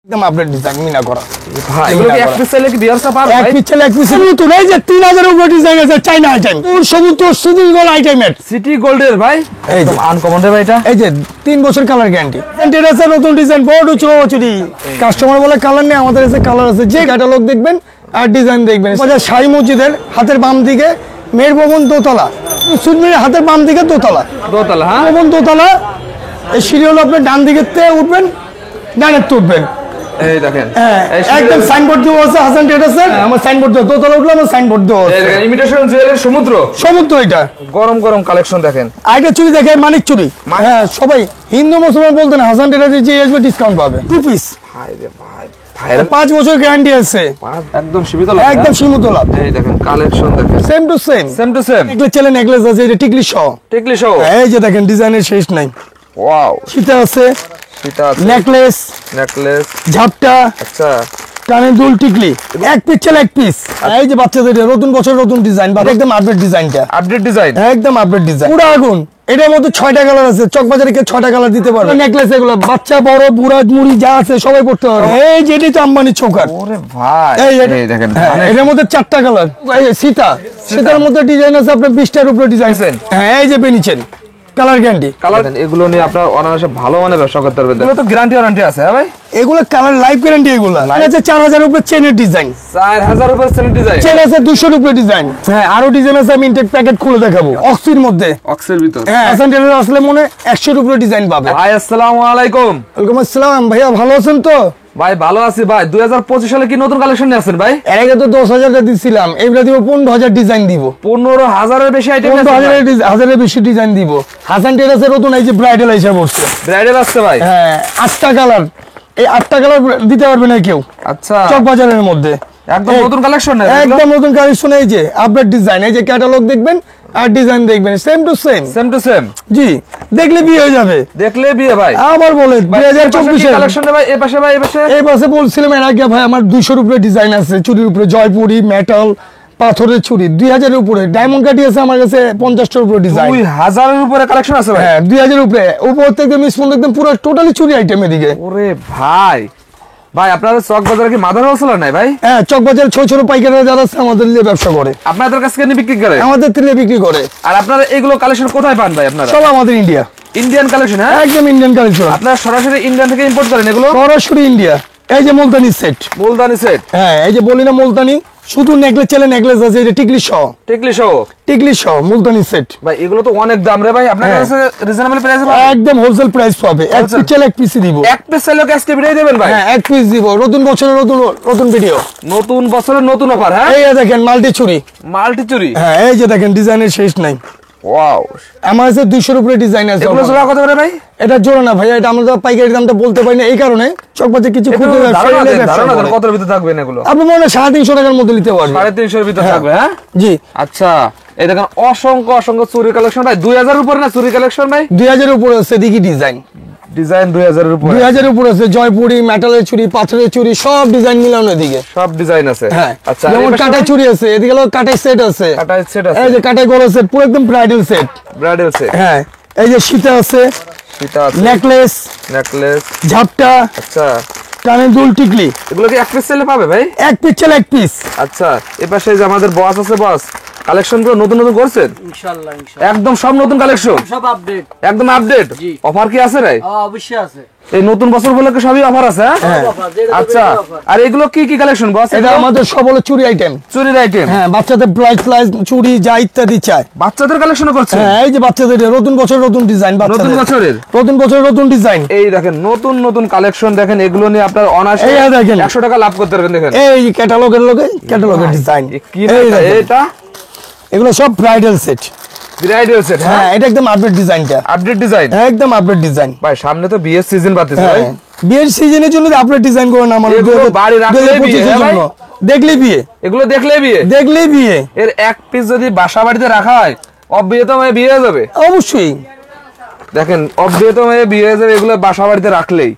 একদম update design Mina করা ভাই এগুলো কি এক পিস চাইলে কি বিয়ারটা পাবে ভাই? এক পিস চাইলে এক পিস নতুন এই যে 3000 এর উপর ডিজাইন আছে চাইনা আইটেম ওর সমস্ত সিটি গোল্ড আইটেমের সিটি গোল্ডের ভাই একদম আনকমন রে ভাই এটা এই যে 3 বছর কালার গ্যারান্টি সেন্টেড আছে নতুন ডিজাইন বড় চুরি কাস্টমার বলে কালার নেই আমাদের কাছে কালার আছে যে ক্যাটালগ দেখবেন আর ডিজাইন দেখবেন শাহী মসজিদের হাতের বাম দিকে মেহের ভবন দোতলা সুদমির হাতের বাম দিকে দোতলা হ্যাঁ ভবন দোতলা এই সিঁড়ি হলো আপনি ডান দিকে উঠবেন ডানের উঠবেন এই দেখেন একদম সাইনবোর্ড দেওয়া আছে হাসান ট্রেডার্সের আমার সাইনবোর্ড দেওয়া দোতলা উঠলে আমার সাইনবোর্ড দেওয়া আছে ইমিটেশন জুয়েলারি সমুদ্র এটা গরম গরম কালেকশন দেখেন আইটা চুরি দেখে মানিক চুরি হ্যাঁ সবাই হিন্দু মুসলমান বলতেন হাসান ট্রেডার্সে যে আসবে ডিসকাউন্ট পাবে 2 পিস ভাই রে ভাই 5 বছর গ্যারান্টি আছে একদম সীমিত লাভ এই দেখেন কালেকশন দেখেন সেম টু সেম নেকলেস চলে নেকলেস আছে এটা টিকলি সহ এই যে দেখেন ডিজাইনের শেষ নাই ওয়াও সীতা আছে নেকলেস ঝাপটা আচ্ছা কানের দুল টিকলি এক পিস চলে এক পিস এই যে বাচ্চাদের নতুন বছর নতুন ডিজাইন বা একদম আপডেট ডিজাইনটা একদম আপডেট ডিজাইন পুরো আগুন এটার মধ্যে 6টা কালার আছে চকবাজারে কে 6টা কালার দিতে পারবে নেকলেস এগুলো বাচ্চা বড় বুড়া মুড়ি যা আছে সবাই পড়তে পারবে এই যে এটা তো আম্বানি চৌকার ওরে ভাই এই দেখেন এটার মধ্যে 4টা কালার এই সীতার মধ্যে ডিজাইন আছে আপনার 20টার উপরে ডিজাইন আছে হ্যাঁ এই যে বেনিচেন কালার গ্যারান্টি এগুলো নিয়ে আপনারা অনায়াসে ভালো মানে ব্যবসা করতে পারবেন এগুলো তো গ্যারান্টি ওয়ারেন্টি আছে হ্যাঁ ভাই এগুলো কালার লাইফ গ্যারান্টি এগুলো আছে 4000 উপরে চেনের ডিজাইন 4000 উপরে চেনের ডিজাইন চেন আছে 200 উপরে ডিজাইন হ্যাঁ আরো ডিজাইন আছে আমি ইনটেক প্যাকেট খুলে দেখাবো অক্সির মধ্যে অক্সের ভিতর হ্যাঁ হাসান টেলার আসলে মনে 100 উপরে ডিজাইন পাবে ভাই আসসালামু আলাইকুম ওয়ালাইকুম আসসালাম ভাইয়া ভালো আছেন তো ভাই ভালো আছি ভাই 2025 সালে কি নতুন কালেকশন নিয়ে আসেন ভাই এর আগে তো 10000 টাকা দিছিলাম এবারে দিব 15000 ডিজাইন দিব 15000 এর বেশি আইটেম আছে 15000 এর বেশি ডিজাইন দিব হাসান টেলার্সের নতুন এই যে ব্রাইডাল হিসাব হচ্ছে ব্রাইডাল আসছে ভাই হ্যাঁ 8টা কালার এই 8টা কালার দিতে পারবে না কেউ আচ্ছা চক বাজারের মধ্যে একদম নতুন কালেকশন একদম নতুন কালেকশন এই যে আপডেট ডিজাইন এই যে ক্যাটালগ দেখবেন আর ডিজাইন দেখবেন সেম টু সেম জি দেখলে বিয়ে হয়ে যাবে ভাই আবার বলে 2024 এর কালেকশন ভাই এই পাশে বলছিলাম এর আগে ভাই আমার 200 এর উপরে ডিজাইন আছে চুরির উপরে জয়পুরি মেটাল পাথরের চুরি 2000 এর উপরে ডায়মন্ড কাটি আছে আমার কাছে 50 এর উপরে ডিজাইন 2000 এর উপরে কালেকশন আছে ভাই হ্যাঁ 2000 এর উপরে উপর থেকে মিসফোন একদম পুরো টোটালি চুরি আইটেম এদিকে ওরে ভাই আপনাদের চক বাজারে কি মাদার হোলসেলার নাই ভাই হ্যাঁ চক বাজারে ছোট ছোট পাইকাররা যারা আছে আমাদের দিয়ে ব্যবসা করে আপনাদের কাছে কেন বিক্রি করে আমাদের থেকে বিক্রি করে আর আপনারা এগুলো কালেকশন কোথায় পান ভাই আপনারা সব আমাদের ইন্ডিয়ান কালেকশন হ্যাঁ একদম ইন্ডিয়ান কালেকশন আপনারা সরাসরি ইন্ডিয়ান থেকে ইম্পোর্ট করেন এগুলো সরাসরি ইন্ডিয়া এই যে মুলতানি সেট হ্যাঁ এই যে বলি না মুলতানি শুধু নেকলেস চলে নেকলেস আছে এটা টিকলি সহ মুলতানি সেট ভাই এগুলো তো অনেক দাম রে ভাই আপনার কাছে রিজনেবল প্রাইসে পাবেন একদম হোলসেল প্রাইস পাবে এক পিস চলে এক পিস দিব এক পিস চলে আজকে ভিডিও দিবেন ভাই হ্যাঁ এক পিস দিব নতুন বছরের নতুন ভিডিও নতুন বছরের নতুন অফার হ্যাঁ এই দেখেন মাল্টি চুরি হ্যাঁ এই যে দেখেন ডিজাইনের শেষ নাই ওয়াও আমার কাছে 200 এর উপরে ডিজাইন আছে এগুলো জোড়া কত করে ভাই এটা জোড়া না ভাই এটা আমরা পাইকারি দামটা বলতে পারি না এই কারণে চকবাজে কিছু খুঁজে ধারণা কত এর ভিতর থাকবে না এগুলো আপনি মনে 350 টাকার মধ্যে নিতে পারবেন 350 এর ভিতর থাকবে হ্যাঁ জি আচ্ছা এই দেখেন অসংখ্য চুরি কালেকশন ভাই 2000 এর উপরে না চুরি কালেকশন ভাই 2000 এর উপরে আছে দেখি ডিজাইন 2000 এর উপরে 2000 এর উপরে আছে জয়পুরি মেটালের চুরি পাথরের চুরি সব ডিজাইন মিলানো এদিকে সব ডিজাইন আছে হ্যাঁ আচ্ছা যেমন কাটাই চুরি আছে এদিকে হলো কাটাই সেট আছে এই যে কাটাই গলা সেট পুরো একদম ব্রাইডাল সেট হ্যাঁ এই যে সীতা আছে নেকলেস ঝাপটা আচ্ছা কানের দুল টিকলি এগুলো কি এক পিস সেলে পাবে ভাই এক পিস চলে এক পিস আচ্ছা এই পাশে যে আমাদের বস আছে বস কালেকশন গুলো নতুন করছেন ইনশাআল্লাহ একদম সব নতুন কালেকশন সব আপডেট একদম আপডেট অফার কি আছে রে অবশ্যই আছে এই নতুন বছর উপলক্ষে সবই অফার আছে হ্যাঁ আচ্ছা আর এগুলো কি কালেকশন বস এটা আমাদের সব হলো চুরির আইটেম হ্যাঁ বাচ্চাদের প্লাস চুরি যা ইত্যাদি চাই বাচ্চাদের কালেকশন করছে হ্যাঁ এই যে বাচ্চাদের নতুন বছর নতুন ডিজাইন নতুন বছরের নতুন ডিজাইন এই দেখেন নতুন কালেকশন দেখেন এগুলো নিয়ে আপনার অনায়াসে 100 টাকা লাভ করতে পারবেন দেখেন এই ক্যাটালগের ডিজাইন কি না এটা এগুলো সব ব্রাইডাল সেট হ্যাঁ এটা একদম আপডেট ডিজাইন একদম আপডেট ডিজাইন ভাই সামনে তো বিয়ের সিজন বাড়তেছে ভাই বিয়ের সিজনের জন্য আপডেট ডিজাইন করে না আমার বাড়ি রাখলে বিয়ে ভাই দেখলেই বিয়ে এর এক পিস যদি বাসা বাড়িতে রাখা হয় অবিবাহিত বিয়ে হয়ে যাবে অবশ্যই দেখেন অবিবাহিত বিয়ে হয়ে যাবে এগুলো বাসা বাড়িতে রাখলেই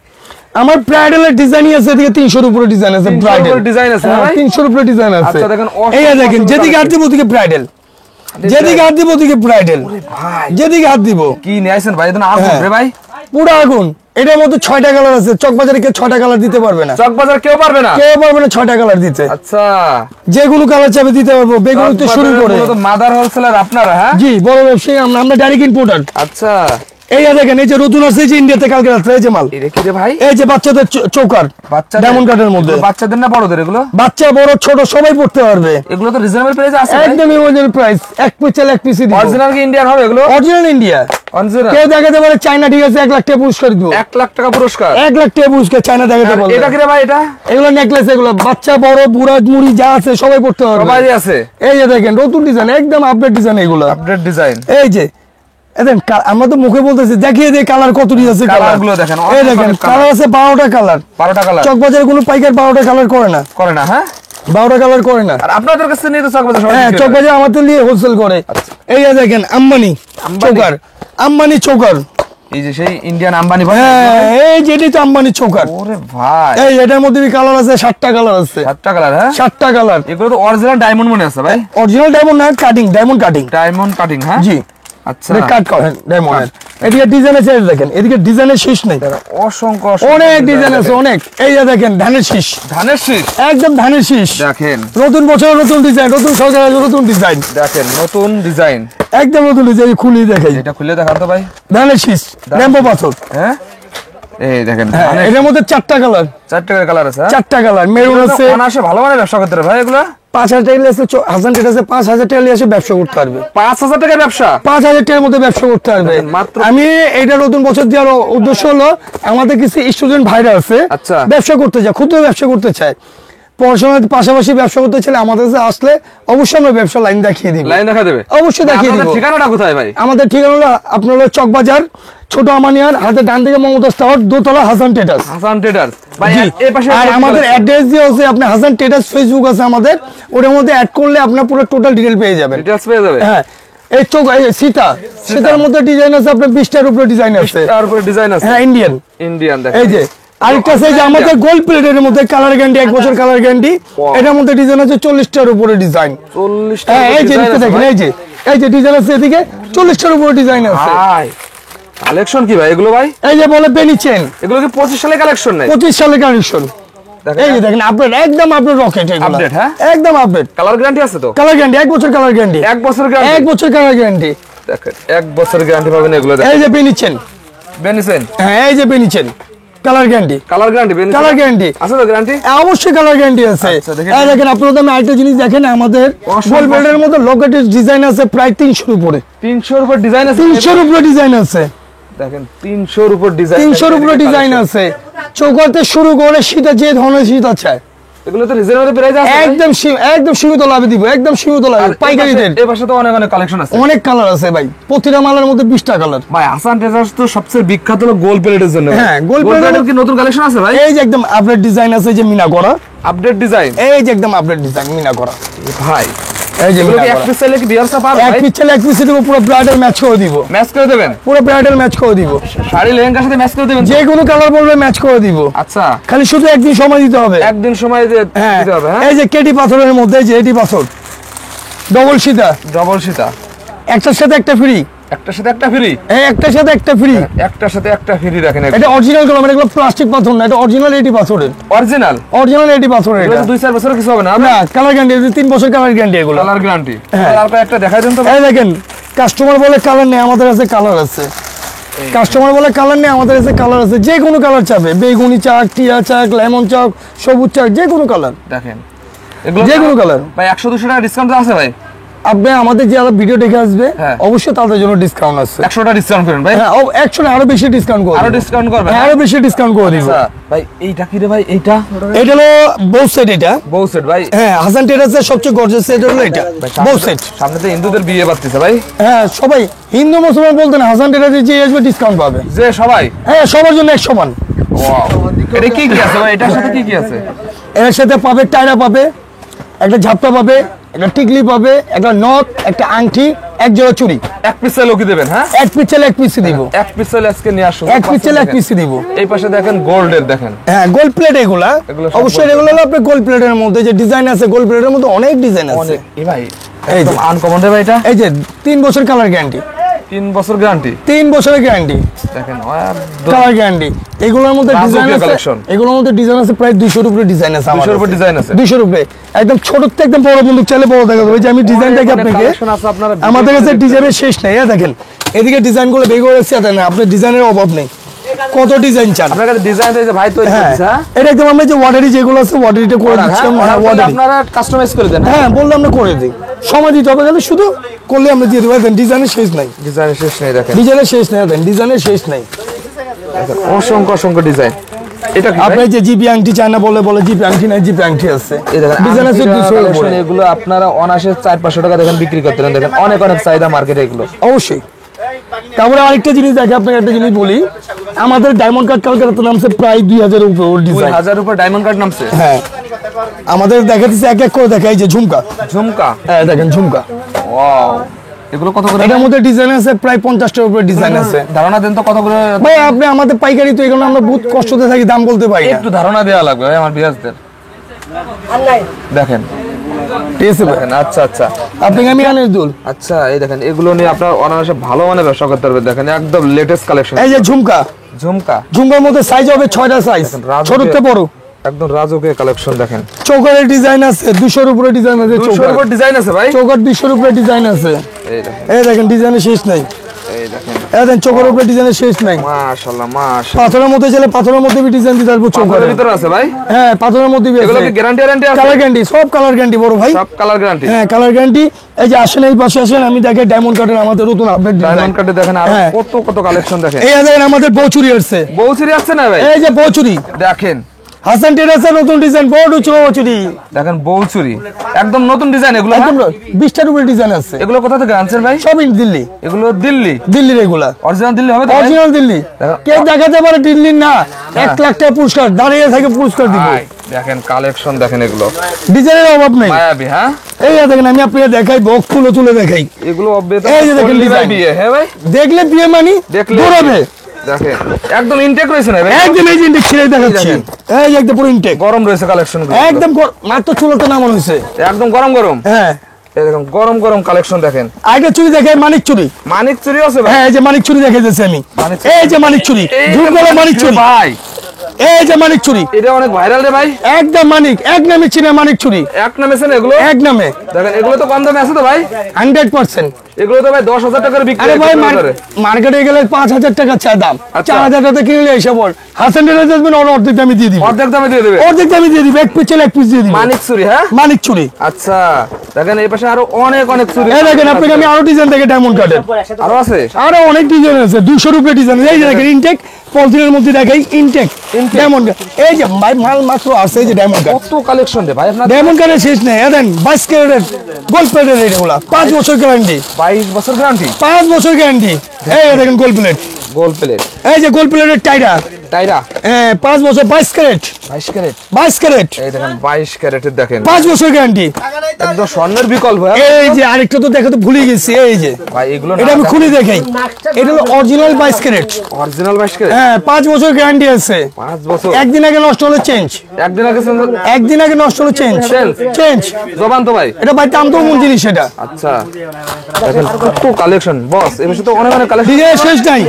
আমার ব্রাইডালের ডিজাইনই আছে এদিকে 300 এর উপরে ডিজাইন আছে ব্রাইডাল ডিজাইন আছে ভাই 300 এর উপরে ডিজাইন আছে আচ্ছা দেখেন এই দেখেন যেদিকে হাত দিব ওদিকে ব্রাইডাল যেদিকে হাত দিব ওদিকে ব্রাইডাল ভাই যেদিকে হাত দিব কি নিয়ে আইছেন ভাই এটা আগুন রে ভাই পুরো আগুন এটার মধ্যে 6টা কালার আছে, চকবাজারে কেউ 6টা কালার দিতে পারবে না। চকবাজার কেউ পারবে না, 6টা কালার দিতে। আচ্ছা, যে কোনো কালার চাবে দিতে পারবো, বেগুনি তো শুরু করে। মাদার হোলসেলার আপনারা? হ্যাঁ জি, বড় ব্যবসায়ী আমরা ডাইরেক্ট ইম্পোর্টার। আচ্ছা, এই দেখেন, এই যে নতুন আছে যে ইন্ডিয়াতে কালকে রাত্রে, এই যে মাল। এটা কি রে ভাই? এই যে বাচ্চাদের চোকার, ডায়মন্ড কাটের মধ্যে। বাচ্চাদের না বড়দের এগুলো? বাচ্চা বড় ছোট সবাই পড়তে পারবে। এগুলো তো রিজনেবল প্রাইস আছে, একদম রিজনেবল প্রাইস। এক পিস চাল এক পিস দিব। অরিজিনাল কি ইন্ডিয়ান হবে এগুলো? Original India. অরিজিনাল কেউ দেখাতে পারে চায়না, ঠিক আছে 1 লাখ টাকা পুরস্কার দিব। 1 লাখ টাকা পুরস্কার? 1 লাখ টাকা পুরস্কার চায়না দেখাতে পারবে। এটা কি রে ভাই? এটা এগুলো নেকলেস, এগুলো বাচ্চা বড় বুড়া মুড়ি যা আছে সবাই পড়তে পারবে। সবাই আছে। এই যে দেখেন নতুন ডিজাইন, একদম আপডেট ডিজাইন এগুলো। Update design. এই যে দেখেন, আমরা তো মুখে বলতেছি, দেখিয়ে দেই কালার কতটি আছে। কালার গুলো দেখেন, এই দেখেন কালার আছে 12টা কালার। 12টা কালার? চকবাজারে কোনো পাইকার 12টা কালার করে না। করে না? হ্যাঁ, 12টা কালার করে না। আর আপনাদের কাছে নিয়ে তো চকবাজার সবাই? হ্যাঁ, চকবাজার আমাদের নিয়ে হোলসেল করে। এই যে দেখেন আম্বানি চোকার, আম্বানি চোকার। এই যে সেই ইন্ডিয়ান আম্বানি ভাই। হ্যাঁ, এই যেটি তো আম্বানি চোকার। ওরে ভাই, এই এটার মধ্যে কালার আছে 7টা কালার আছে। 7টা কালার? হ্যাঁ, 7টা কালার। এগুলো তো অরিজিনাল ডায়মন্ড মনে আছে ভাই? অরিজিনাল ডায়মন্ড না, cutting, diamond cutting. Diamond cutting? হ্যাঁ, জি। আচ্ছা, এটা কাট করেন ডায়মন্ডের। এদিকে ডিজাইন আছে, দেখেন এদিকে ডিজাইনের শেষ নেই। অসংখ্য অনেক ডিজাইন আছে, অনেক। এই যে দেখেন ধানের শীষ, ধানের শীষ, একদম ধানের শীষ। দেখেন নতুন বছর নতুন ডিজাইন, নতুন সরকার নতুন ডিজাইন। দেখেন নতুন ডিজাইন, একদম নতুন ডিজাইন। খুলি দেখাই, এটা খুলে দেখান তো ভাই। ধানের শীষ, র্যাম্বো পাথর। হ্যাঁ, এই দেখেন এর মধ্যে 4টা কালার। 4টা কালার আছে? 4টা কালার। মেরুন আছে। অনাসে ভালো মানে ব্যবসা করতে পারে ভাই এগুলো? 5000 টাকা আছে, 1000 টাকা আছে, 5000 টাকা এসে ব্যবসা করতে পারবে। 5000 টাকা ব্যবসা? 5000 টাকার মধ্যে ব্যবসা করতে পারবে মাত্র। আমি এটা নতুন বছর দেওয়ার উদ্দেশ্য হলো, আমাদের কিছু স্টুডেন্ট ভাইরা আছে আচ্ছা, ব্যবসা করতে চায়, ক্ষুদ্র ব্যবসা করতে চায়, পড়াশোনার পাশাপাশি ব্যবসা করতে চাইলে আমাদের কাছে আসলে অবশ্যই আমরা ব্যবসা লাইন দেখিয়ে দিব। লাইন দেখা দেবে? অবশ্যই দেখিয়ে দিব। ঠিকানাটা কোথায় ভাই? আমাদের ঠিকানা হলো আপনার হলো চকবাজার, ছোট আমানিয়ার হাতে ডান দিকে মমতাজ টাওয়ার, দোতলা হাসান ট্রেডার্স। হাসান ট্রেডার্স ভাই। এই পাশে আর আমাদের অ্যাড্রেস দিয়ে হচ্ছে আপনি হাসান ট্রেডার্স ফেসবুক আছে আমাদের, ওটার মধ্যে অ্যাড করলে আপনার পুরো টোটাল ডিটেইল পেয়ে যাবেন। ডিটেইলস পেয়ে যাবে। হ্যাঁ, এই চোখ, এই সীতার মধ্যে ডিজাইন আছে আপনার 20টার উপরে ডিজাইন আছে। 20টার উপরে ডিজাইন আছে? হ্যাঁ, ইন্ডিয়ান। ইন্ডিয়ান দেখেন। এই যে আরেকটা আছে যে আমাদের গোল্ড প্লেটের মধ্যে কালার গ্যারান্টি, 1 বছর কালার গ্যারান্টি। এটার মধ্যে ডিজাইন আছে 40টার উপরে ডিজাইন। 40টা? হ্যাঁ, এই যে দেখেন, এই যে ডিজাইন আছে এদিকে 40টার উপরে ডিজাইন আছে। ভাই কালেকশন কি ভাই এগুলো ভাই? এই যে বলে বেনি চেন, এগুলো কি 25 সালে কালেকশন নাই? 25 সালের কালেকশন। এই যে দেখেন আপডেট, একদম আপডেট রকেট এগুলো। আপডেট? হ্যাঁ, একদম আপডেট। কালার গ্যারান্টি আছে তো? কালার গ্যারান্টি 1 বছর কালার গ্যারান্টি। 1 বছর গ্যারান্টি? 1 বছর কালার গ্যারান্টি। দেখেন 1 বছর গ্যারান্টি পাবেন এগুলো। এই যে বেনি চেন, বেনিসেন? হ্যাঁ, এই যে বেনি চেন, কালার গ্যারান্টি। Colour guarantee? বেনিসেন কালার গ্যারান্টি আছে তো? গ্যারান্টি অবশ্যই কালার গ্যারান্টি আছে। এই দেখেন আপনাদের আমি আরেকটা জিনিস দেখেন, আমাদের গোল্ড প্লেটের মধ্যে লকেটের ডিজাইন আছে প্রায় 300 উপরে। 300-র উপর ডিজাইন আছে? 300-র উপরে ডিজাইন আছে। দেখেন 300-র উপর ডিজাইন। 300-র উপরে ডিজাইন আছে। চৌকাতে শুরু করে শীতে যে ধরনের শীত আছে, এগুলো তো রিজনেবল প্রাইস আছে? একদম সীমিত লাভে দিব, একদম সীমিত লাভে, পাইকারি রেট। এই পাশে তো অনেক অনেক কালেকশন আছে, অনেক কালার আছে ভাই, প্রতিটা মালের মধ্যে 20টা কালার। ভাই হাসান ট্রেডার্স তো সবচেয়ে বিখ্যাত হলো গোল্ড প্লেটের জন্য। হ্যাঁ, গোল্ড প্লেটের কি নতুন কালেকশন আছে ভাই? এই যে একদম আপডেট ডিজাইন আছে, যে মিনা করা আপডেট ডিজাইন। এই যে একদম আপডেট ডিজাইন মিনা করা ভাই। এই যে এগুলো কি এক পিস চাইলে কি বিয়ারসা পাবে ভাই? এক পিস চাইলে এক পিস দিব, পুরো ব্রাইডাল ম্যাচ করে দিব। ম্যাচ করে দেবেন? পুরো ব্রাইডাল ম্যাচ করে দিব, শাড়ি লেহেঙ্গার সাথে ম্যাচ করে দেবেন? যে কোনো কালার বলবে ম্যাচ করে দিব। আচ্ছা, খালি শুধু একদিন সময় দিতে হবে। একদিন সময় দিতে হবে। হ্যাঁ, এই যে কেটি পাথরের মধ্যে, যে এটি পাথর ডবল সীতা, ডবল সীতা, একটার সাথে একটা ফ্রি। একটার সাথে একটা ফ্রি? এই একটার সাথে একটা ফ্রি, একটার সাথে একটা ফ্রি। দেখেন এটা অরিজিনাল কলম, এগুলো প্লাস্টিক পাথর না, এটা অরিজিনাল এটি পাথরের। অরিজিনাল? অরিজিনাল এটি পাথরের। এটা 2-4 বছর কিছু হবে না? না, কালার গ্যারান্টি 3 বছর কালার গ্যারান্টি এগুলো। Colour guarantee? তারপর একটা দেখাই দেন তো। এই দেখেন, কাস্টমার বলে কালার নেই, আমাদের কাছে কালার আছে। কাস্টমার বলে কালার নেই, আমাদের কাছে কালার আছে, যে কোনো কালার চাবে, বেগুনি চাক, টিয়া চাক, লেমন চাক, সবুজ চাক, যে কোনো কালার। দেখেন এগুলো যে কোনো কালার। ভাই 100-200 টাকা ডিসকাউন্ট আছে ভাই? আপনি আমাদের যারা ভিডিও দেখে আসবে অবশ্যই তাদের জন্য ডিসকাউন্ট আছে। 100 টাকা ডিসকাউন্ট করেন ভাই? হ্যাঁ, 100 আরো বেশি ডিসকাউন্ট করব। আরো ডিসকাউন্ট করবেন? আরো বেশি ডিসকাউন্ট করে দিব। আচ্ছা ভাই, এইটা কি রে ভাই? এইটা হলো বউ সেট। এটা বউ সেট ভাই? হ্যাঁ, হাসান ট্রেডার্সের সবচেয়ে গর্জিয়াস সেট হলো এটা, বউ সেট। সামনে তো হিন্দুদের বিয়ে বাড়তেছে ভাই। হ্যাঁ, সবাই হিন্দু মুসলমান বলতে না, হাসান ট্রেডার্সে যে আসবে ডিসকাউন্ট পাবে, যে সবাই। হ্যাঁ, সবার জন্য এক সমান। ওয়াও, এটা কি কি আছে ভাই? এটার সাথে কি কি আছে? এর সাথে পাবে টায়রা পাবে, একটা ঝাপটা পাবে, একটা টিকলি পাবে, একটা নথ, একটা আংটি, এক জোড়া চুড়ি। এক পিস চাইলে কি দেবেন? হ্যাঁ, এক পিস চাইলে এক পিস দিব। এক পিস চাইলে আজকে নিয়ে আসুন। এক পিস চাইলে এক পিস দিব। এই পাশে দেখেন গোল্ডের, দেখেন। হ্যাঁ, গোল্ড প্লেট এগুলা। অবশ্যই এগুলো হলো আপনার গোল্ড প্লেটের মধ্যে যে ডিজাইন আছে, গোল্ড প্লেটের মধ্যে অনেক ডিজাইন আছে। এই ভাই একদম আনকমন রে ভাই এটা। এই যে 3 বছর কালার গ্যারান্টি। 3 বছর গ্যারান্টি, 3 বছরের গ্যারান্টি দেখেন কালার গ্যারান্টি। এগুলোর মধ্যে ডিজাইন আছে, কালেকশন, এগুলোর মধ্যে ডিজাইন আছে প্রায় 200 এর উপরে ডিজাইন আছে, 200 এর উপরে ডিজাইন আছে, 200 এর উপরে একদম ছোট থেকে একদম বড় বন্দুক চাইলে বড় দেখা যাবে। যে আমি ডিজাইন দেখি আপনাকে, আমাদের কাছে ডিজাইনের শেষ নাই। দেখেন এদিকে ডিজাইন গুলো বের করে রাখছি, না আপনার ডিজাইনের অভাব নেই, কত ডিজাইন চান আপনার কাছে ডিজাইন দিয়েছে ভাই তৈরি করছে। হ্যাঁ এটা একদম আমরা যে ওয়াটারি যেগুলো আছে ওয়াটারিটা করে দিচ্ছি, আপনারা কাস্টমাইজ করে দেন। হ্যাঁ বললাম আমরা করে দিই, সময় দিতে হবে তাহলে শুধু করলে আমরা দিয়ে দেবো। দেখেন ডিজাইনের শেষ নাই, ডিজাইনের শেষ নেই, দেখেন ডিজাইনের শেষ নাই, দেখেন ডিজাইনের শেষ নাই, অসংখ্য অসংখ্য ডিজাইন। এটা আপনি যে জিপি আংটি চান না বলে জিপি আংটি নাই, জিপি আংটি আছে, ডিজাইন আছে 200 এর উপরে। এগুলো আপনারা অনাসে 400-500 টাকা দেখেন বিক্রি করতে পারেন, দেখেন অনেক অনেক চাহিদা মার্কেটে এগুলো। অবশ্যই। তারপরে আরেকটা জিনিস দেখে আপনাকে একটা জিনিস বলি, আমাদের ডায়মন্ড কাট কালকে নামছে প্রায় 2000 এর উপরে ডিজাইন, 2000 উপর ডায়মন্ড কাট নামছে। হ্যাঁ আমাদের দেখাতেছে এক এক করে দেখা, এই যে ঝুমকা, ঝুমকা, হ্যাঁ দেখেন ঝুমকা, ওয়াও এগুলো কত করে? এটার মধ্যে ডিজাইন আছে প্রায় 50টার উপরে ডিজাইন আছে। ধারণা দেন তো কত করে? ভাই আপনি আমাদের পাইকারি তো, এগুলো আমরা বহুত কষ্টতে থাকি, দাম বলতে পারি না, একটু ধারণা দেওয়া লাগবে ভাই আমার বিয়াসদের। দেখেন ঠিক আছে ভাই, দেখেন, আচ্ছা আচ্ছা আপনাকে আমি কানের দুল, আচ্ছা এই দেখেন এগুলো নিয়ে আপনার অনায়াসে ভালো মানের ব্যবসা করতে পারবেন। দেখেন একদম লেটেস্ট কালেকশন। এই যে ঝুমকা, ঝুমকা, ঝুমকার মধ্যে সাইজ হবে 6টা সাইজ, ছোট থেকে বড়, একদম রাজকীয় কালেকশন। দেখেন চৌকারের ডিজাইন আছে 200 এর উপরে ডিজাইন আছে, 200 এর উপর ডিজাইন আছে ভাই, চৌকার 200 এর উপরে ডিজাইন আছে। এই দেখেন, এই দেখেন ডিজাইনের শেষ নাই, এই দেখেন, এই দেখেন চৌকার উপরে ডিজাইনের শেষ নাই। মাশাআল্লাহ মাশাআল্লাহ। পাথরের মধ্যে চলে, পাথরের মধ্যে বি ডিজাইন দিতে পারবো, চৌকারের ভিতরে আছে ভাই। হ্যাঁ পাথরের মধ্যে বি এগুলো আছে, কি গ্যারান্টি আছে? কালার গ্যারান্টি, সব কালার গ্যারান্টি বড় ভাই, সব কালার গ্যারান্টি। হ্যাঁ কালার গ্যারান্টি। এই যে আসেন এই পাশে আসেন, আমি দেখে ডায়মন্ড কাটের আমাদের নতুন আপডেট ডিজাইন, ডায়মন্ড কাটে দেখেন আর হ্যাঁ। কত কত কালেকশন দেখেন। এই দেখেন আমাদের বৌচুরি আসছে, বউচুরি আছে না ভাই? এই যে বৌচুরি দেখেন হাসান টেরাসের নতুন ডিজাইন, বড় বৌচুরি, দেখেন বউচুরি একদম নতুন ডিজাইন এগুলো। একদম 20টার উপরে ডিজাইন আছে। এগুলো কোথা থেকে আনছেন ভাই? সব দিল্লি, এগুলো দিল্লি, দিল্লির এগুলা অরিজিনাল দিল্লি হবে তো ভাই? অরিজিনাল দিল্লি, কেউ দেখাতে পারে দিল্লির না, 1 লাখ টাকা পুরস্কার, দাঁড়িয়ে থেকে পুরস্কার দিব। ভাই, দেখেন কালেকশন দেখেন এগুলো ডিজাইনের অভাব নেই। মায়াবী। হ্যাঁ এই দেখেন আমি আপনাকে দেখাই, বক্স তুলে তুলে দেখাই, এগুলো অবভিয়াস এই যে দেখেন ডিজাইন, বিয়ে। হ্যাঁ ভাই দেখলে বিয়ে মানি দেখলে দৌড়াবে। দেখেন একদম ইনটেক রয়েছে না ভাই? একদম এই যে ইনটেক ছিঁড়ে দেখাচ্ছি, এই যে একদম পুরো ইনটেক, গরম রয়েছে কালেকশন গুলো একদম মাত্র চুলোতে নামানো হয়েছে, একদম গরম গরম। হ্যাঁ এই দেখেন গরম গরম কালেকশন দেখেন। আগে চুরি দেখাই, মানিক চুরি, মানিক চুরি আছে ভাই? হ্যাঁ এই যে মানিক চুরি দেখাই দিয়েছি আমি, এই যে মানিক চুরি, ঝুমকলা মানিক চুরি ভাই, এই যে মানিক চুরি, এটা অনেক ভাইরাল রে ভাই, একদম মানিক, এক নামে চিনে মানিক চুরি, এক নামে আছে না এগুলো? এক নামে। দেখেন এগুলো তো কম দামে আছে তো ভাই? 100%। এগুলো তো ভাই 10,000 টাকার বিক্রি আরে ভাই হয় মার্কেটে গেলে 5,000 টাকা চাই দাম, 4,000 টাকা কিনলে এসে বল হাসান টেরাস আসবেন, অর্ধেক দামে দিয়ে দিব, অর্ধেক দামে দিয়ে দেবে, অর্ধেক দামে দিয়ে দিব, এক পিস দিয়ে দিব। মানিক চুরি, হ্যাঁ মানিক চুরি। আচ্ছা দেখেন এই পাশে আরো অনেক অনেক চুরি। এই দেখেন আপনাকে আমি আরো ডিজাইন দেখে ডায়মন্ড কাটের আরো আছে, আরো অনেক ডিজাইন আছে, 200 রুপিয়া ডিজাইন। এই যে দেখেন ইনটেক, পলিথিনের মধ্যে দেখাই ইনটেক ডায়মন্ড, এই যে ভাই মাল মাত্র আছে, এই যে ডায়মন্ড কাট, কত কালেকশন রে ভাই আপনার? ডায়মন্ড কাটের শেষ নেই। দেন 22 ক্যারেটের গোল্ড প্লেটের এগুলা, 5 বছর গ্যারান্টি, 22 বছর গ্যারান্টি, 5 বছর গ্যারান্টি। এই দেখেন গোল্ড প্লেট, গোল্ড প্লেট, এই যে গোল্ড প্লেটের টাইরা, টাইরা, হ্যাঁ 5 বছর, 22 ক্যারেট, 22 ক্যারেট, 22 ক্যারেট, এই দেখেন 22 ক্যারেটের দেখেন 5 বছর গ্যারান্টি। একদম স্বর্ণের বিকল্প। হ্যাঁ এই যে আরেকটা তো দেখাতে ভুলে গেছি, এই যে ভাই এগুলো এটা আমি খুলে দেখাই, এটা হলো অরিজিনাল 22 ক্যারেট, অরিজিনাল 22 ক্যারেট, হ্যাঁ 5 বছর গ্যারান্টি আছে। 5 বছর, একদিন আগে নষ্ট হলে চেঞ্জ, একদিন আগে একদিন আগে নষ্ট হলে চেঞ্জ, চেঞ্জ জবান তো ভাই। এটা ভাই দাম তো মূল জিনিস এটা। আচ্ছা দেখেন কত কালেকশন বস, এই বিষয়ে তো অনেক অনেক কালেকশন ডিজাইন শেষ নাই।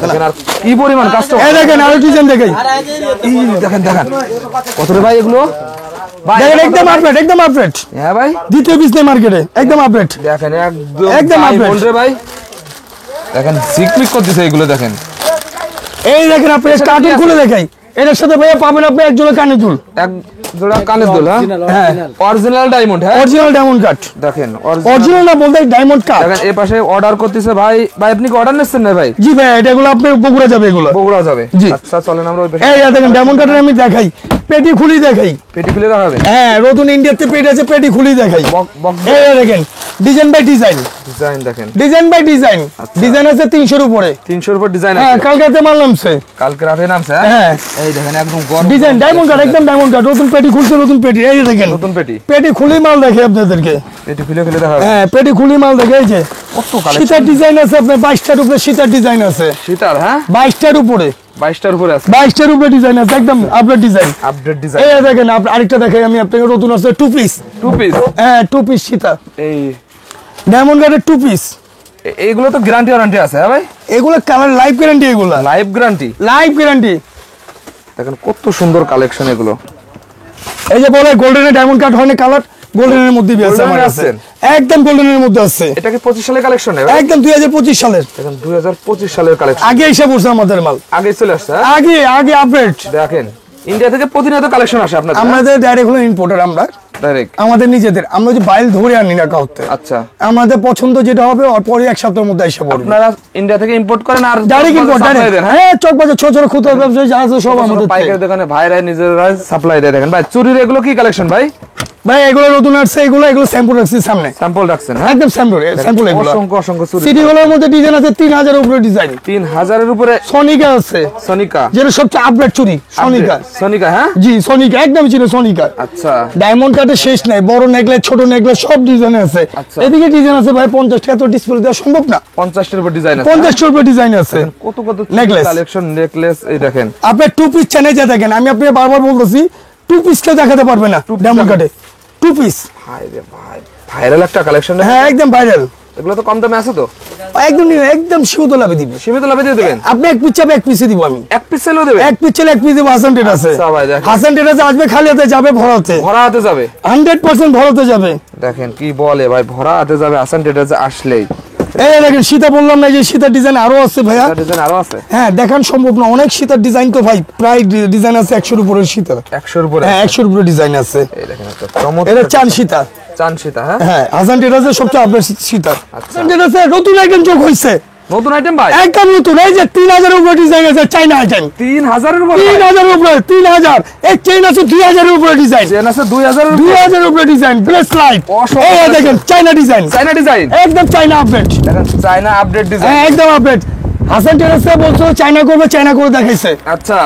দেখেন আর কি পরিমাণ কাস্টমার। এই দেখেন আরো ডিজাইন দেখাই, দেখেন দেখেন কত রে ভাই এগুলো ভাই? দেখেন একদম আপডেট, একদম আপডেট, হ্যাঁ ভাই দ্বিতীয় পিস নেই মার্কেটে, একদম আপডেট, দেখেন একদম একদম তাই update। বল রে ভাই, দেখেন ঝিকমিক করতেছে এগুলো দেখেন। এই দেখেন আপনি কার্টুন খুলে দেখাই, এটার সাথে ভাইয়া পাবেন আপনি এক জোড়া কানে দুল, এক জোড়া কানের দুল, হ্যাঁ অরিজিনাল ডায়মন্ড, হ্যাঁ অরিজিনাল ডায়মন্ড কাট, দেখেন অরিজিনাল না বলতে ডায়মন্ড কাট। দেখেন এই পাশে অর্ডার করতেছে ভাই, ভাই আপনি কি অর্ডার নিচ্ছেন না ভাই? জি ভাই এটাগুলো আপনি বগুড়া যাবে, এগুলো বগুড়া যাবে। জি। আচ্ছা চলেন আমরা ওই পাশে এই দেখেন ডায়মন্ড কাটের আমি দেখাই, পেটি খুলি দেখাই, পেটি খুলে দেখাবে। হ্যাঁ নতুন ইন্ডিয়াতে পেটি আছে, পেটি খুলি দেখাই। এই দেখেন ডিজাইন বাই ডিজাইন, ডিজাইন দেখেন, ডিজাইন বাই ডিজাইন, ডিজাইন আছে 300 এর উপরে, 300 এর উপর ডিজাইন হ্যাঁ আছে। কালকে মাল নামছে, কালকে রাতে নামছে, হ্যাঁ এই দেখেন একদম গরম ডিজাইন ডায়মন্ড কাট, একদম ডায়মন্ড কাট, নতুন পেটি খুলছে, নতুন পেটি, এই যে দেখেন নতুন পেটি, পেটি খুলি মাল দেখে আপনাদেরকে, পেটি খুলে খুলে দেখাবে। হ্যাঁ পেটি খুলি মাল দেখে। এই যে কত কালেকশন, সীতার ডিজাইন আছে আপনার 22টার উপরে, সীতার ডিজাইন আছে সীতার, হ্যাঁ 22টার উপরে, 22টার উপরে আছে, 22টার উপরে ডিজাইন আছে, একদম আপডেট ডিজাইন। Update design. এই দেখেন আরেকটা দেখাই আমি আপনাকে, নতুন আছে 2 পিস, 2 পিস, হ্যাঁ 2 পিস সীতা এই ডায়মন্ড কাটের 2 পিস, এইগুলো তো গ্যারান্টি ওয়ারেন্টি আছে হ্যাঁ ভাই? এগুলো কালার লাইফ গ্যারান্টি, এগুলো লাইফ গ্যারান্টি, লাইফ গ্যারান্টি। দেখেন কত সুন্দর কালেকশন এগুলো। এই যে বলে গোল্ডেন ডায়মন্ড কাট হয় না, কালার গোল্ডেনের মধ্যে আছে আমার কাছে, একদম গোল্ডেনের মধ্যে আছে। এটা কি 25 সালের কালেকশন? একদম 2025 সালের। দেখেন 2025 সালের কালেকশন, আগে এসে পড়ছে আমাদের মাল, আগে চলে আসছে। আগে আগে আপডেট। দেখেন ইন্ডিয়া থেকে প্রতিনিয়ত কালেকশন আসে আপনাদের? আমাদের ডাইরেক্ট হলো ইম্পোর্টার, আমরা ডাইরেক্ট আমাদের নিজেদের, আমরা যে বাইল ধরে আনি না কাউতে। আচ্ছা, আমাদের পছন্দ যেটা হবে ওর পরে এক সপ্তাহের মধ্যে এসে পড়বে। আপনারা ইন্ডিয়া থেকে ইম্পোর্ট করেন আর ডাইরেক্ট ইম্পোর্ট, ডাইরেক্ট। হ্যাঁ, চক বাজার ছোট ছোট খুচরা ব্যবসায়ী যা আছে সব আমাদের পাইকারি দোকানে ভাইরা নিজেরা সাপ্লাই দেয়। দেখেন ভাই চুরির এগুলো কি কালেকশন ভাই? ভাই এগুলো নতুন আসছে, এগুলো স্যাম্পল রাখছি সামনে, স্যাম্পল রাখছেন? একদম স্যাম্পল, স্যাম্পল এগুলো অসংখ্য অসংখ্য চুরি। সিটি গুলোর মধ্যে ডিজাইন আছে 3000 এর উপরে ডিজাইন, 3000 এর উপরে। সোনিকা আছে, সোনিকা যেটা সবচেয়ে আপডেট চুরি, সোনিকা। সোনিকা, হ্যাঁ জি সোনিকা, একদম ছিল সোনিকা। আচ্ছা, ডায়মন্ড কাটে শেষ নাই, বড় নেকলেস ছোট নেকলেস সব ডিজাইন আছে। এদিকে ডিজাইন আছে ভাই 50 টা, এত ডিসপ্লে দেওয়া সম্ভব না। 50 টার উপর ডিজাইন আছে, 50 টার উপর ডিজাইন আছে। কত কত নেকলেস কালেকশন, নেকলেস। এই দেখেন আপনি টু পিস চ্যানেল যা দেখেন, আমি আপনাকে বারবার বলতেছি টু পিস কেউ দেখাতে পারবে না ডায়মন্ড কাটে টু পিস। ভাই রে ভাই, ভাইরাল একটা কালেকশন। হ্যাঁ একদম ভাইরাল। এগুলো তো কম দামে আছে তো? একদম একদম সীমিত লাভে দিবে, সীমিত লাভে দিয়ে দেবেন আপনি এক পিস চাবে এক পিসে দিব আমি, এক পিস সেলও দেবেন? এক পিস চাইলে এক পিস দিব। হাসান টেট আছে, আচ্ছা ভাই দেখেন, হাসান টেট আছে, আসবে খালি হাতে যাবে ভরা হাতে, ভরা হাতে যাবে 100% ভরা হাতে যাবে। দেখেন কি বলে ভাই, ভরা হাতে যাবে হাসান টেটার্সে আসলেই। এই দেখেন সীতা বললাম না, যে সীতার ডিজাইন আরো আছে ভাইয়া, ডিজাইন আরো আছে। হ্যাঁ দেখান সম্ভব না, অনেক সীতার ডিজাইন তো ভাই, প্রায় ডিজাইন আছে 100 এর উপরে সীতার, 100 এর উপরে। হ্যাঁ 100 এর উপরে ডিজাইন আছে। এই দেখেন একটা চমৎকার, এটা চান সীতা, চান সীতা। হ্যাঁ হ্যাঁ হাসান টেটার্সের সবচেয়ে আপডেট সীতা। হাসান টেটার্সের নতুন আইটেম যোগ হইছে, নতুন আইটেম ভাই, একদম নতুন। এই যে 3000 এর উপরে ডিজাইন আছে, চাইনা আইটেম 3000 এর উপরে, 3000 এর উপরে, 3000। এই চেইন আছে 2000 এর উপরে ডিজাইন, চেন আছে 2000 এর উপরে, 2000 এর উপরে ডিজাইন, ব্লেস লাইট। এই দেখেন চাইনা ডিজাইন, চাইনা ডিজাইন, একদম চাইনা আপডেট। দেখেন চাইনা আপডেট ডিজাইন, হ্যাঁ একদম আপডেট। হাসান টেরাসে বলছো চাইনা করবে, চাইনা করে দেখাইছে। আচ্ছা,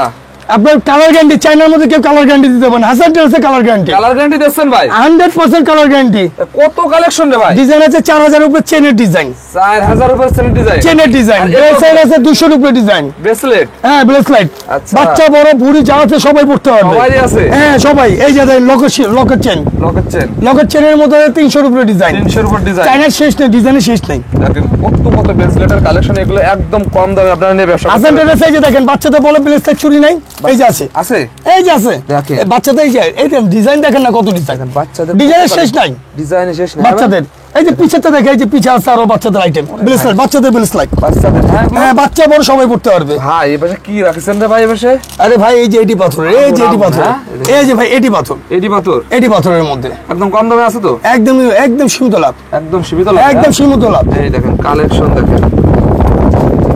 আপনার কালার গ্যারান্টি, চাইনার মধ্যে কেউ কালার গ্যারান্টি দিতে পারে না, হাসান টেরাসে কালার গ্যারান্টি, কালার গ্যারান্টি দিচ্ছেন ভাই? 100% কালার গ্যারান্টি। কত কালেকশন রে ভাই? ডিজাইন আছে 4000 এর উপরে, চেনের ডিজাইন, 4000 এর উপরে চেন ডিজাইন, চেনের ডিজাইন। ব্রেসলেট আছে 200 এর উপরে ডিজাইন, ব্রেসলেট। হ্যাঁ ব্রেসলেট, আচ্ছা, বাচ্চা বড় বুড়ি যা আছে সবাই পড়তে পারবে, সবাই আছে। হ্যাঁ সবাই। এই যে লকেট চেন, লকেট চেন, লকেট চেনের মধ্যে 300 এর উপরে ডিজাইন, 300 এর উপর ডিজাইন। চাইনার শেষ নেই, ডিজাইনের শেষ নেই। দেখেন কত কত ব্রেসলেটের কালেকশন, এগুলো একদম কম দামে আপনারা নিয়ে ব্যবসা হাসান করতে পারেন। টেরাসে এই যে দেখেন, বাচ্চাদের বলে ব্রেসলেট চুরি নাই, এই যে আছে, আছে, এই যে আছে দেখেন। বাচ্চাদের, এই যে এই ডিজাইন দেখেন না কত ডিজাইন, বাচ্চাদের ডিজাইনের শেষ নাই, ডিজাইনে শেষ নেই বাচ্চাদের। এই যে পিছেরটা দেখে, এই যে পিছে আছে আরো বাচ্চাদের আইটেম, ব্রেসলেট, বাচ্চাদের ব্রেসলেট, বাচ্চাদের। হ্যাঁ বাচ্চা বড় সবাই পড়তে পারবে। ভাই এই পাশে কি রাখছেন রে ভাই? এই পাশে আরে ভাই এই যে এটি পাথর, এই যে এটি পাথর, এই যে ভাই এটি পাথর, এডি পাথর, এটি পাথরের মধ্যে একদম কম দামে আছে তো? একদম একদম সীমিত লাভ, একদম সীমিত লাভ, একদম সীমিত লাভ। এই দেখেন কালেকশন, দেখেন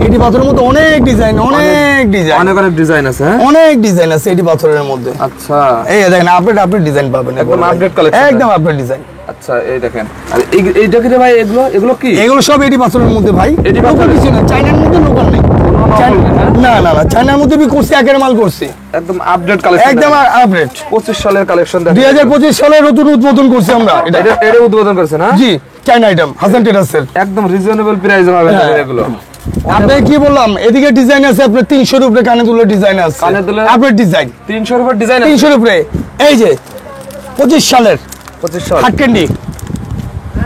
এটি পাথরের মধ্যে অনেক ডিজাইন, অনেক ডিজাইন, অনেক অনেক ডিজাইন আছে। হ্যাঁ অনেক ডিজাইন আছে এটি পাথরের মধ্যে। আচ্ছা, এই দেখেন আপডেট ডিজাইন পাবেন, একদম আপডেট কালেকশন, একদম আপডেট ডিজাইন। আচ্ছা এই দেখেন, আর এই দেখেন ভাই, এগুলো এগুলো কি? এগুলো সব এটি পাথরের মধ্যে ভাই, এডি পাথর কিছু না, চাইনার মধ্যে লোকাল নেই। না না না, চাইনার মধ্যে বি করছি, একের মাল করছি, একদম আপডেট কালেকশন, একদম আপডেট। 25 সালের কালেকশন, দেখেন 2025 সালে নতুন উদ্বোধন করছি আমরা এটা। এটা উদ্বোধন করেছেন? হ্যাঁ জি, চাইনা আইটেম হাসান টেরাসের, একদম রিজনেবল প্রাইসে পাবেন এগুলো। আপনি কি বললাম, এদিকে ডিজাইন আছে আপনার 300 এর উপরে, কানে দুলের ডিজাইন আছে, কানে দুলের আপডেট ডিজাইন 300 এর উপর ডিজাইন আছে, 300 এর উপরে। এই যে 25 সালের 25 সাল হাট ক্যান্ডি,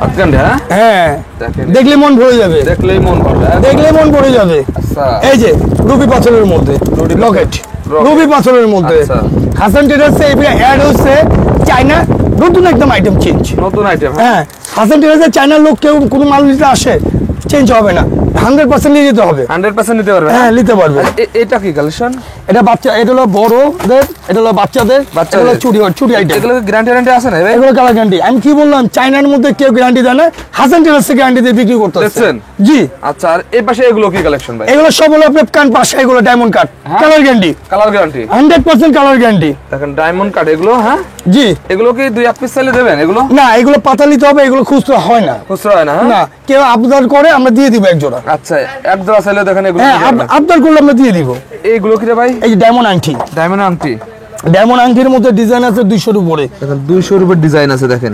হাতকান্ডে। হ্যাঁ হ্যাঁ দেখেন, দেখলে মন ভরে যাবে, দেখলেই মন ভরবে, দেখলে মন ভরে যাবে। আচ্ছা এই যে রুবি পাথরের মধ্যে লকেট, রুবি পাথরের মধ্যে আচ্ছা। হাসান টেরাসে এবারে অ্যাড হচ্ছে চায়না, নতুন একদম আইটেম চেঞ্জ, নতুন আইটেম। হ্যাঁ হাসান টেরাসে চায়নার লোক কেউ কোনো মাল নিতে আসে চেঞ্জ হবে না, 100% নিয়ে যেতে হবে, 100% নিতে পারবে। হ্যাঁ নিতে পারবে। এটা কি কালেকশন? এটা বাচ্চা, এটা হলো বড়দের, এটা হলো বাচ্চাদের, এটা হলো চুড়ি আইটেম। এগুলো গ্যারান্টি গ্যারান্টি আছে না ভাই? এগুলো কালার গ্যারান্টি। আমি কি বললাম, চায়নার মধ্যে কেউ গ্যারান্টি দেয় না, হাসান টেরাসে গ্যারান্টি দিয়ে বিক্রি করতে হচ্ছে। জি আচ্ছা, আর এই পাশে এগুলো কি কালেকশন ভাই? এগুলো সব হলো আপনার কান পাশে, এগুলো diamond cut, colour guarantee, colour guarantee 100% colour guarantee. দেখেন ডায়মন্ড কাট এগুলো। হ্যাঁ জি, এগুলো কি 2-1 পিস চাইলে দেবেন? এগুলো না, এগুলো পাতা নিতে হবে, এগুলো খুচরা হয় না, খুচরা হয় না। না কেউ আবদার করে আমরা দিয়ে দিব এক জোড়া। আচ্ছা, এক জোড়া চাইলে দেখেন এগুলো। হ্যাঁ আবদার করলে আমরা দিয়ে দিব। এইগুলো কি রে ভাই? এই যে ডায়মন্ড আংটি, ডায়মন্ড আংটি, ডায়মন্ড আংটির মধ্যে ডিজাইন আছে 200 এর উপরে, দেখেন 200 এর উপর ডিজাইন আছে। দেখেন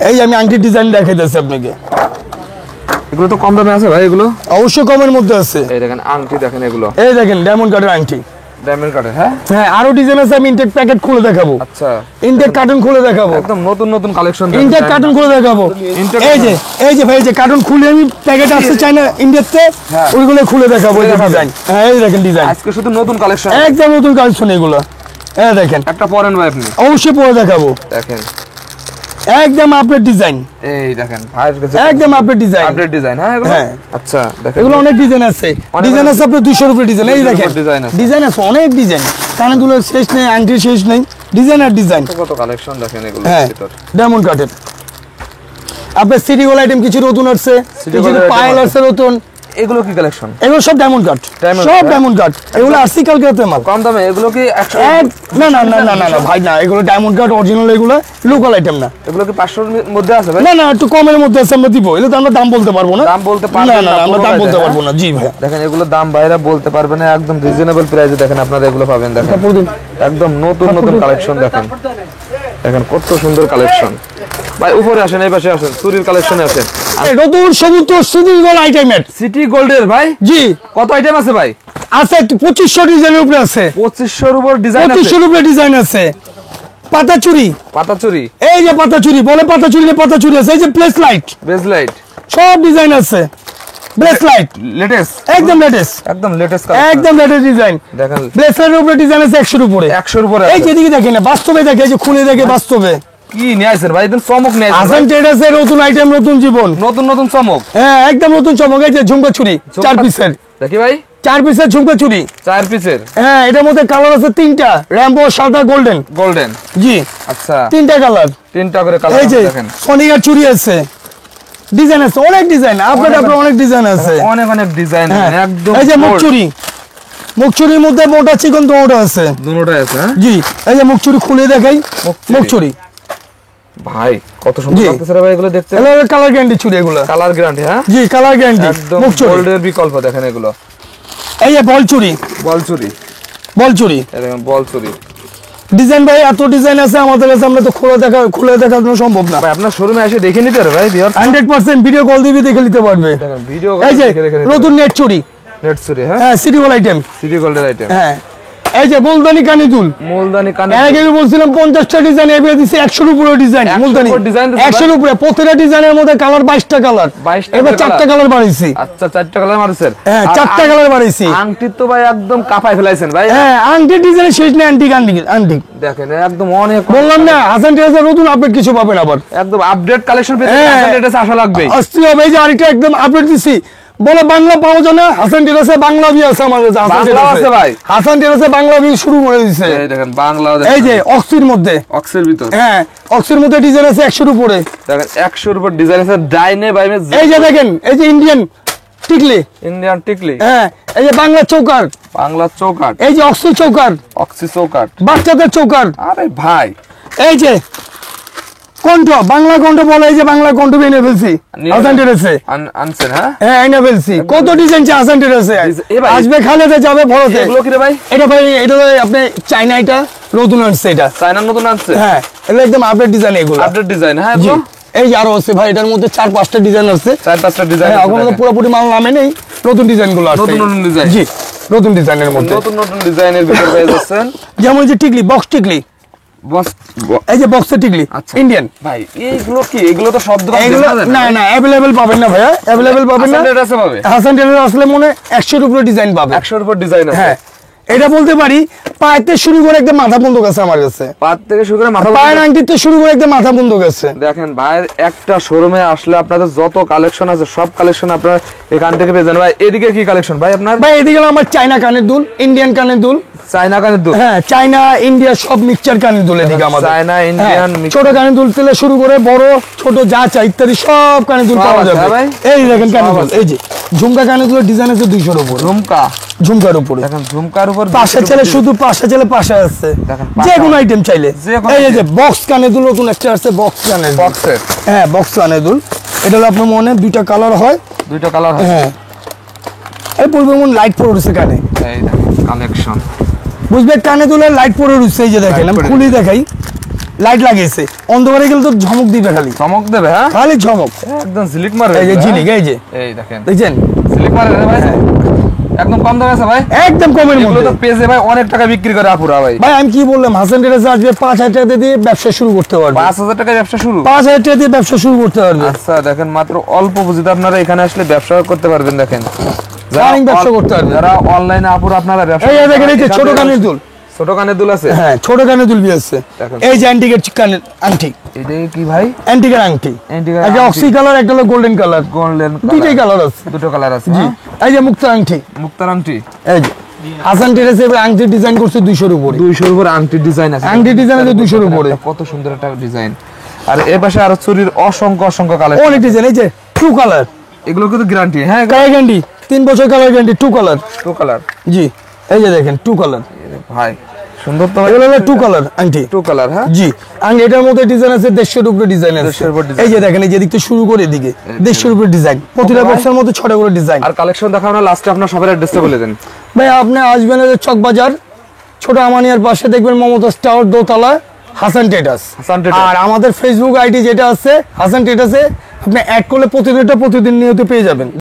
এই যে আমি আংটির ডিজাইন দেখাইতেছি আপনাকে, এগুলো তো কম দামে আছে ভাই? এগুলো অবশ্যই কমের মধ্যে আছে। এই দেখেন আংটি, দেখেন এগুলো, এই দেখেন ডায়মন্ড কাটের আংটি, ডায়মন্ড কাটের, হ্যাঁ হ্যাঁ আরো ডিজাইন আছে, আমি ইনটেক প্যাকেট খুলে দেখাবো। আচ্ছা, ইনটেক কার্টুন খুলে দেখাবো, একদম নতুন নতুন কালেকশন। ইনটেক কার্টুন খুলে দেখাবো। এই যে ভাই, এই যে কার্টুন খুলে আমি প্যাকেট আসছে চাইনা ইন্ডিয়াতে, ওইগুলো খুলে দেখাবো। এই ডিজাইন, হ্যাঁ এই দেখেন ডিজাইন, আজকে শুধু নতুন কালেকশন, একদম নতুন কালেকশন এগুলো। এই দেখেন, একটা পরেন ভাই আপনি, অবশ্যই পরে দেখাবো। দেখেন একদম আপডেট ডিজাইন, এই দেখেন ভাইয়ের কাছে একদম আপডেট ডিজাইন, আপডেট ডিজাইন। হ্যাঁ এগুলো, হ্যাঁ আচ্ছা দেখেন এগুলো অনেক ডিজাইন আছে, ডিজাইন আছে আপনার 200 এর উপরে ডিজাইন। এই দেখেন ডিজাইন আছে, ডিজাইন আছে অনেক ডিজাইন, কানেগুলো শেষ নেই, আংটির শেষ নেই, ডিজাইন আর ডিজাইন। কত কালেকশন দেখেন এগুলো হ্যাঁ ভিতর। ডায়মন্ড কাটের আপনার সিটি গোল্ড আইটেম কিছু নতুন আসছে, কিছু পায়েল আসছে নতুন। এগুলো কি কালেকশন? এগুলো সব ডায়মন্ড কাট, সব ডায়মন্ড কাট। এগুলো আসছে কালকে রাতে মাল, কম দামে। এগুলো কি 100? না না না না না না ভাই না, এগুলো ডায়মন্ড কাট অরিজিনাল, এগুলো লোকাল আইটেম না। এগুলো কি 500 এর মধ্যে আছে ভাই? না না, একটু কমের মধ্যে আছে, আমরা দিব। এগুলো তো আমরা দাম বলতে পারবো না, দাম বলতে না পারবেন না না, আমরা দাম বলতে পারবো না। জি ভাই দেখেন এগুলো দাম বাইরে বলতে পারবে না, একদম রিজনেবল প্রাইসে দেখেন আপনারা এগুলো পাবেন। দেখেন একদম নতুন নতুন কালেকশন, দেখেন দেখেন কত সুন্দর কালেকশন। ভাই উপরে আসেন, এই পাশে আসেন, চুরির কালেকশনে আসেন। নতুন সমুদ্র সিটি গোল্ড আইটেমের, সিটি গোল্ডের ভাই জি কত আইটেম আছে ভাই? আছে 2500 ডিজাইনের উপরে আছে, 2500 এর উপর ডিজাইন আছে, 2500 উপরে ডিজাইন আছে। পাতা চুরি, পাতা চুরি, এই যে পাতা চুরি বলে, পাতা চুরি পাতা চুরি আছে। এই যে প্লেস লাইট, বেজ লাইট, সব ডিজাইন আছে। ব্লেস লাইট লেটেস্ট, একদম লেটেস্ট, একদম লেটেস্ট, একদম লেটেস্ট ডিজাইন। দেখেন ব্লেস লাইটের উপরে ডিজাইন আছে 100 এর উপরে, 100 এর উপরে। এই যে এদিকে দেখেন, বাস্তবে দেখে, এই যে খুলে দেখে বাস্তবে। কি নিয়ে আসেন ভাই? একদম চমক নিয়ে আসেন আসান ট্রেডার্সের নতুন আইটেম, নতুন জীবন, নতুন নতুন চমক। হ্যাঁ একদম নতুন চমক। এই যে ঝুমকা চুরি 4 পিসের, দেখি ভাই 4 পিসের ঝুমকা চুরি, 4 পিসের। হ্যাঁ এটার মধ্যে কালার আছে 3টা, র্যাম্বো, সাদা, গোল্ডেন। গোল্ডেন, জি আচ্ছা 3টা কালার, 3টা করে কালার এই যে দেখেন। সোনিগার চুরি আছে, ডিজাইন আছে অনেক ডিজাইন, আপনার অনেক ডিজাইন আছে, অনেক অনেক ডিজাইন, হ্যাঁ একদম। এই যে মুখ চুরি, মুখ চুরির মধ্যে মোটা চিকন দুটোটা আছে, দুটোটাই আছে। হ্যাঁ জি এই যে মুখ চুরি খুলে দেখাই, মুখ চুরি ভাই কত সুন্দর লাগতেছে রে ভাই এগুলো দেখতে। এগুলো কালার গ্যারান্টি চুরি, এগুলো কালার গ্যারান্টি। হ্যাঁ জি কালার গ্যারান্টি, একদম মুখ চুরি। গোল্ডের বিকল্প দেখেন এগুলো। এই যে বল চুরি, বল চুরি, বল চুরি, এরকম বল চুরি ডিজাইন ভাই এত ডিজাইন আছে আমাদের কাছে, আমরা তো খুলে দেখানো সম্ভব না ভাই। আপনার শোরুমে এসে দেখে নিতে পারে ভাই, 100% ভিডিও কল দিবি দেখে নিতে পারবে। দেখেন ভিডিও এই যে নতুন নেট চুরি, নেট চুরি। হ্যাঁ হ্যাঁ সিটি গোল্ড আইটেম, সিটি গোল্ডের আইটেম। হ্যাঁ এই যে মুলতানি কানি দুল, মুলতানি কানে আগে বলছিলাম 50টা ডিজাইন, এবারে দিছি 100 এর উপরে ডিজাইন। 100 মুলতানি উপর ডিজাইন দিছে 100 এর উপরে, প্রত্যেকটা ডিজাইনের মধ্যে কালার 22টা কালার, 22টা এবার করে 4টা কালার বাড়াইছি। আচ্ছা 4টা কালার মারছেন? হ্যাঁ 4টা কালার বাড়াইছি। আংটি তো ভাই একদম কাপায় ফেলাইছেন ভাই। হ্যাঁ আংটি ডিজাইন শেষ নেই, আংটি আংটি দেখেন একদম অনেক, বললাম না হাসান টেরাসের নতুন আপডেট কিছু পাবেন আবার, একদম আপডেট কালেকশন পেতে হ্যাঁ। হাসান টেরাসে আসা লাগবে। অস্থির হবে। এই যে আরেকটা একদম আপডেট দিছি, বলে বাংলা পাওয়া যায় না, হাসান টেরাসে বাংলা বি আছে আমার কাছে। বাংলা আছে ভাই, হাসান টেরাসে বাংলা বি শুরু করে দিছে। এই দেখেন বাংলা, এই যে অক্সির মধ্যে, অক্সের ভিতর, হ্যাঁ অক্সির মধ্যে ডিজাইন আছে 100 এর উপরে, দেখেন 100 এর উপর ডিজাইন আছে। ডাইনে বাইমে এই যে দেখেন, এই যে ইন্ডিয়ান টিকলি, ইন্ডিয়ান টিকলি, হ্যাঁ এই যে বাংলা চৌকার, বাংলা চৌকাট, এই যে অক্সি চৌকার, অক্সি চৌকাট, বাচ্চাদের চৌকার। আরে ভাই এই যে কণ্ঠ, বাংলা কণ্ঠ বলে, এই যে বাংলা কণ্ঠ এনে ফেলছি হাসান টেরাসে। আনছেন? হ্যাঁ হ্যাঁ এনে ফেলছি, কত ডিজাইন চা হাসান টেরাসে। আসবে খালেতে যাবে ভরতে। এগুলো কি রে ভাই? এটা ভাই এটা আপনি চাইনা, এটা নতুন আসছে, এটা চায়না নতুন আনছে। হ্যাঁ এটা একদম আপডেট ডিজাইন এগুলো, আপডেট ডিজাইন। হ্যাঁ জি এগুলো এই যে আরো আছে ভাই, এটার মধ্যে 4-5টা ডিজাইন আছে, 4-5টা ডিজাইন। হ্যাঁ এখন তো পুরোপুরি মাল নামে নেই, নতুন ডিজাইন গুলো আছে, নতুন নতুন ডিজাইন। জি নতুন ডিজাইনের মধ্যে, নতুন নতুন ডিজাইনের ভিতর পেয়ে যাচ্ছেন। যেমন যে টিকলি, বক্স টিকলি, বস এই যে বক্সের টিকলি ইন্ডিয়ান। ভাই এইগুলো কি? এগুলো তো সব দোকানে এগুলো না না अवेलेबल পাবেন না ভাইয়া, अवेलेबल পাবেন না। হাসান টেরাসে পাবে, হাসান টেরাসে আসলে মনে 100 এর উপরে ডিজাইন পাবে, 100 এর উপর ডিজাইন আছে। হ্যাঁ এটা বলতে পারি, পায়েতে শুরু করে একদম মাথা বন্ধ আছে আমার কাছে, পাত থেকে শুরু করে মাথা পায়ের আংটিতে শুরু করে একদম মাথা বন্ধ আছে। দেখেন ভাইয়ের একটা শোরুমে আসলে আপনাদের যত কালেকশন আছে সব কালেকশন আপনারা এখান থেকে পেয়ে যাবেন। ভাই এদিকে কি কালেকশন ভাই আপনার? ভাই এদিকে আমার চায়না কানের দুল, ইন্ডিয়ান কানের দুল, চায়না কানের দুল, হ্যাঁ চায়না ইন্ডিয়া সব মিক্সচার কানের দুল এদিকে আমাদের। চায়না ইন্ডিয়ান ছোট কানের দুল থেকে শুরু করে বড় ছোট যা চাই ইত্যাদি সব কানের দুল পাওয়া যাবে। এই দেখেন কানের দুল, এই যে ঝুমকা কানের দুলের ডিজাইন আছে 200 এর উপর, ঝুমকা ঝুমকার উপরে দেখেন, ঝুমকার উপর পাশে চলে, শুধু পাশে চলে পাশে আছে, যে কোনো আইটেম চাইলে। এই যে বক্স কানের দুল নতুন একটা আসছে, বক্স কানের দুল, বক্সের, হ্যাঁ বক্স কানের দুল। এটা হলো আপনার মনে 2টা কালার হয়, 2টা কালার হয়। হ্যাঁ এই পূর্বে মন লাইট পড়ে রয়েছে কানে, এই দেখেন কালেকশন বুঝবে কানে দুলের লাইট পড়ে রয়েছে। এই যে দেখেন আমি খুলি দেখাই, লাইট লাগিয়েছে, অন্ধকারে গেলে তো ঝমক দিবে, খালি চমক দেবে। হ্যাঁ খালি ঝমক, একদম ঝিলিক মারবে। এই যে ঝিলিক, এই যে এই দেখেন দেখছেন ঝিলিক মারে রে ভাই, একদম কম দামে আছে ভাই, একদম কমের এগুলো মধ্যে। তো পেজে ভাই অনেক টাকা বিক্রি করে আপুরা ভাই। ভাই আমি কি বললাম, হাসান টেরাসে আসবে 5,000 টাকা দিয়ে ব্যবসা শুরু করতে পারবে। 5,000 টাকায় ব্যবসা শুরু। 5,000 টাকা দিয়ে ব্যবসা শুরু করতে পারবে। আচ্ছা দেখেন, মাত্র অল্প পুঁজিতে আপনারা এখানে আসলে ব্যবসা করতে পারবেন। দেখেন Running ব্যবসা করতে পারবে। যারা অনলাইনে আপুরা আপনারা ব্যবসা, এই যে দেখেন, এই যে ছোট কানের দুল, ছোট কানের দুল আছে, হ্যাঁ ছোট কানের দুল বি আছে। দেখেন। এই যে অ্যান্টিকের কানের আংটি, এটা কি ভাই? অ্যান্টিকের আংটি, Antique-এর একটা আংটি। অক্সি কালার, একটা হলো গোল্ডেন কালার, গোল্ডেন দুইটাই কালার আছে। দুটো কালার আছে। জি, এই যে মুক্তা আংটি, মুক্তার আংটি, এই যে হাসান টেরাসে এবার আংটি ডিজাইন করছে 200-র উপরে। 200-র উপর আংটি ডিজাইন আছে। আংটি ডিজাইন আছে 200-র উপরে। কত সুন্দর একটা ডিজাইন। আর এর পাশে আরো চুরির অসংখ্য কালার, অনেক ডিজাইন। এই যে টু কালার, এগুলো কিন্তু গ্যারান্টি। হ্যাঁ, কালার গ্যারান্টি 3 বছর, colour guarantee, two colour. Two colour. জি, এই যে দেখেন টু কালার, ভাই সুন্দর তো ভাই। এগুলো হলো টু কালার আংটি। টু কালার, হ্যাঁ। জি, আংটি এটার মধ্যে ডিজাইন আছে 150-র উপরে ডিজাইন আছে। 150-র উপর design। এই যে দেখেন, এই যে দিক থেকে শুরু করে এদিকে 150-র উপরে ডিজাইন, প্রতিটা ভাই। বক্সের মধ্যে 6টা করে ডিজাইন। আর কালেকশন দেখাও না, লাস্টে আপনার সবার অ্যাড্রেসটা বলে দেন। ভাই আপনি আসবেন এই যে চক বাজার ছোট আমানিয়ার পাশে, দেখবেন মমতাজ টাওয়ার দোতলা, হাসান টেরাস। হাসান টেরাস। আর আমাদের ফেসবুক আইডি যেটা আছে হাসান টেরাসে, আপনি অ্যাড করলে প্রতিদিন নিয়ত পেয়ে যাবেন।